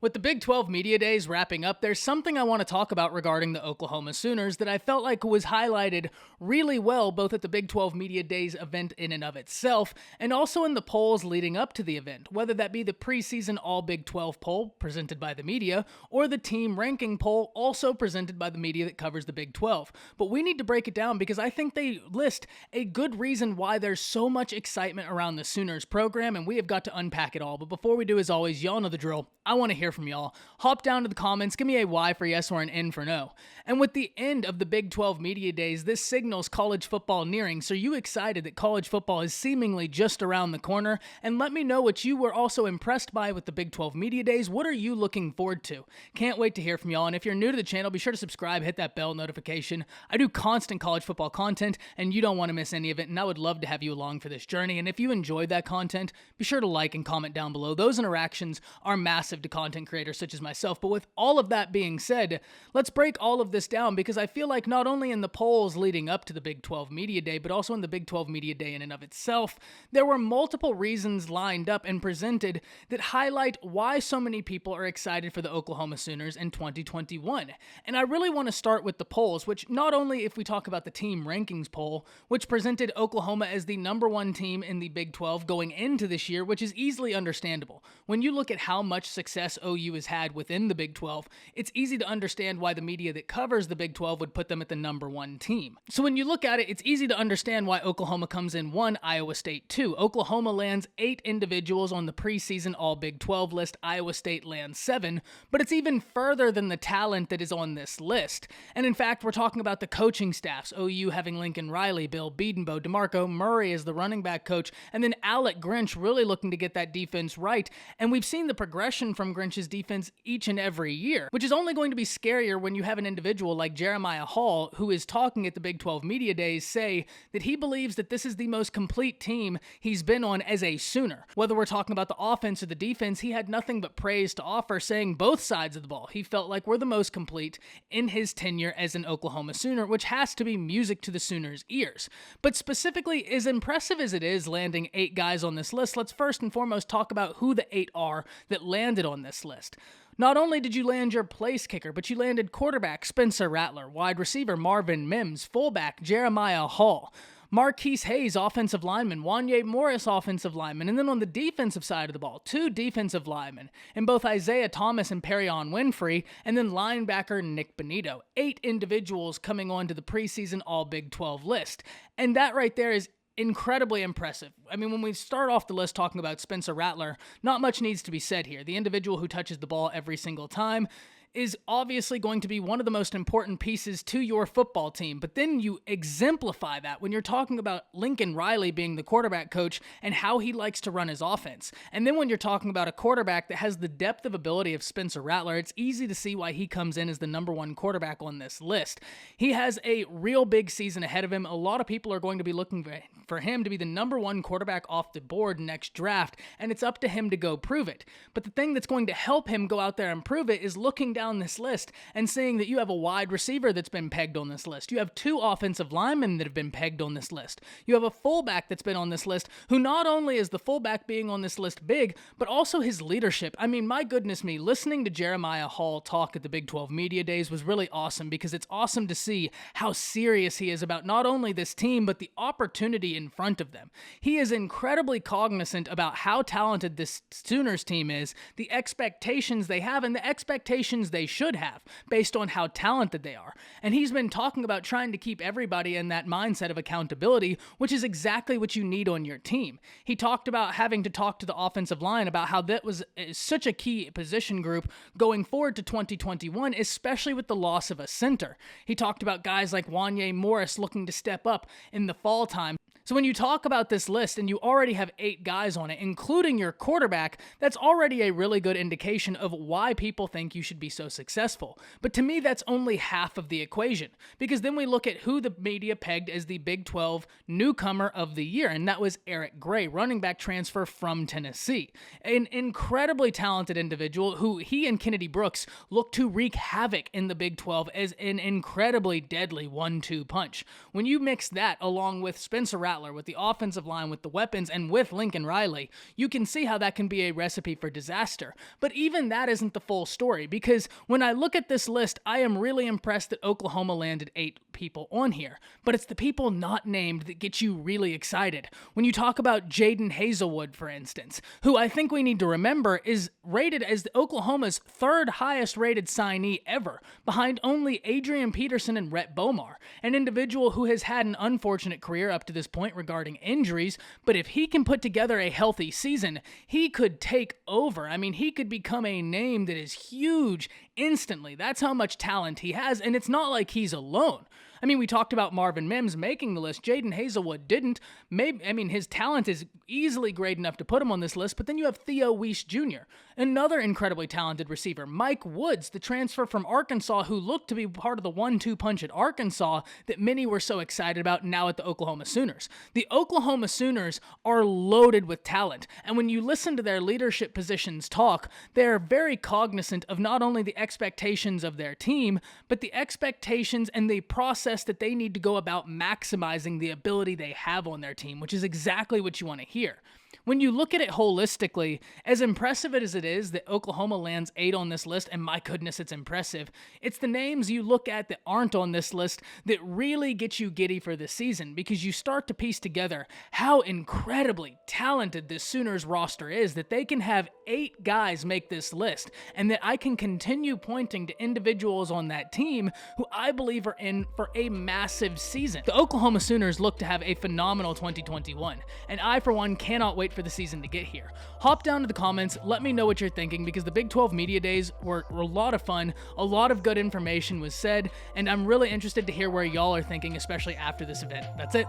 With the Big 12 Media Days wrapping up, there's something I want to talk about regarding the Oklahoma Sooners that I felt like was highlighted really well both at the Big 12 Media Days event in and of itself, and also in the polls leading up to the event, whether that be the Preseason All-Big 12 poll presented by the media, or the team ranking poll also presented by the media that covers the Big 12. But we need to break it down because I think they list a good reason why there's so much excitement around the Sooners program, and we have got to unpack it all. But before we do, as always, y'all know the drill. I want to hear from y'all. Hop down to the comments, give me a Y for yes or an N for no. And with the end of the Big 12 Media Days, this signals college football nearing, so are you excited that college football is seemingly just around the corner? And let me know what you were also impressed by with the Big 12 Media Days. What are you looking forward to? Can't wait to hear from y'all, and if you're new to the channel, be sure to subscribe, hit that bell notification. I do constant college football content, and you don't want to miss any of it, and I would love to have you along for this journey. And if you enjoyed that content, be sure to like and comment down below. Those interactions are massive to content creators such as myself. But with all of that being said, let's break all of this down because I feel like not only in the polls leading up to the Big 12 Media Day, but also in the Big 12 Media Day in and of itself, there were multiple reasons lined up and presented that highlight why so many people are excited for the Oklahoma Sooners in 2021. And I really want to start with the polls, which not only if we talk about the team rankings poll, which presented Oklahoma as the #1 team in the Big 12 going into this year, which is easily understandable. When you look at how much success OU has had within the Big 12, it's easy to understand why the media that covers the Big 12 would put them at the #1 team. So when you look at it, it's easy to understand why Oklahoma comes in 1, Iowa State 2. Oklahoma lands 8 individuals on the preseason All-Big 12 list. Iowa State lands 7, but it's even further than the talent that is on this list. And in fact, we're talking about the coaching staffs. OU having Lincoln Riley, Bill Bedenbaugh, DeMarco Murray as the running back coach, and then Alec Grinch really looking to get that defense right. And we've seen the progression from Grinch's defense each and every year, which is only going to be scarier when you have an individual like Jeremiah Hall, who is talking at the Big 12 Media Days, say that he believes that this is the most complete team he's been on as a Sooner. Whether we're talking about the offense or the defense, he had nothing but praise to offer, saying both sides of the ball. He felt like we're the most complete in his tenure as an Oklahoma Sooner, which has to be music to the Sooners' ears. But specifically, as impressive as it is landing 8 guys on this list, let's first and foremost talk about who the 8 are that landed on this list. Not only did you land your place kicker, but you landed quarterback Spencer Rattler, wide receiver Marvin Mims, fullback Jeremiah Hall, Marquise Hayes, offensive lineman, Wanye Morris, offensive lineman, and then on the defensive side of the ball, 2 defensive linemen, and both Isaiah Thomas and Perion Winfrey, and then linebacker Nick Benito. 8 individuals coming onto the preseason All-Big 12 list. And that right there is incredibly impressive. I mean, when we start off the list talking about Spencer Rattler, not much needs to be said here. The individual who touches the ball every single time is obviously going to be one of the most important pieces to your football team. But then you exemplify that when you're talking about Lincoln Riley being the quarterback coach and how he likes to run his offense. And then when you're talking about a quarterback that has the depth of ability of Spencer Rattler, it's easy to see why he comes in as the #1 quarterback on this list. He has a real big season ahead of him. A lot of people are going to be looking for him to be the #1 quarterback off the board next draft, and it's up to him to go prove it. But the thing that's going to help him go out there and prove it is looking down this list and seeing that you have a wide receiver that's been pegged on this list. You have 2 offensive linemen that have been pegged on this list. You have a fullback that's been on this list, who not only is the fullback being on this list big, but also his leadership. I mean, my goodness me, listening to Jeremiah Hall talk at the Big 12 Media Days was really awesome because it's awesome to see how serious he is about not only this team, but the opportunity in front of them. He is incredibly cognizant about how talented this Sooners team is, the expectations they have, and the expectations they should have based on how talented they are. And he's been talking about trying to keep everybody in that mindset of accountability, which is exactly what you need on your team. He talked about having to talk to the offensive line about how that was such a key position group going forward to 2021, especially with the loss of a center. He talked about guys like Wanye Morris looking to step up in the fall time. So when you talk about this list and you already have 8 guys on it, including your quarterback, that's already a really good indication of why people think you should be so successful. But to me, that's only half of the equation, because then we look at who the media pegged as the Big 12 newcomer of the year, and that was Eric Gray, running back transfer from Tennessee. An incredibly talented individual who he and Kennedy Brooks look to wreak havoc in the Big 12 as an incredibly deadly 1-2 punch. When you mix that along with Spencer Rattler Rattler, with the offensive line, with the weapons, and with Lincoln Riley, you can see how that can be a recipe for disaster. But even that isn't the full story, because when I look at this list, I am really impressed that Oklahoma landed 8 people on here. But it's the people not named that get you really excited. When you talk about Jaden Hazelwood, for instance, who I think we need to remember is rated as Oklahoma's 3rd highest rated signee ever, behind only Adrian Peterson and Rhett Bomar, an individual who has had an unfortunate career up to this point regarding injuries, but if he can put together a healthy season, he could take over. I mean, he could become a name that is huge instantly. That's how much talent he has, and it's not like he's alone. I mean, we talked about Marvin Mims making the list. Jaden Hazelwood didn't. His talent is easily great enough to put him on this list, but then you have Theo Weiss Jr., another incredibly talented receiver. Mike Woods, the transfer from Arkansas, who looked to be part of the 1-2 punch at Arkansas that many were so excited about now at the Oklahoma Sooners. The Oklahoma Sooners are loaded with talent, and when you listen to their leadership positions talk, they're very cognizant of not only the expectations of their team, but the expectations and the process that they need to go about maximizing the ability they have on their team, which is exactly what you want to hear. When you look at it holistically, as impressive as it is that Oklahoma lands 8 on this list, and my goodness, it's impressive, it's the names you look at that aren't on this list that really get you giddy for this season, because you start to piece together how incredibly talented this Sooners roster is, that they can have 8 guys make this list, and that I can continue pointing to individuals on that team who I believe are in for a massive season. The Oklahoma Sooners look to have a phenomenal 2021, and I, for one, cannot wait for the season to get here. Hop down to the comments, let me know what you're thinking, because the Big 12 Media Days were a lot of fun, a lot of good information was said, and I'm really interested to hear where y'all are thinking, especially after this event. That's it.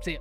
See ya.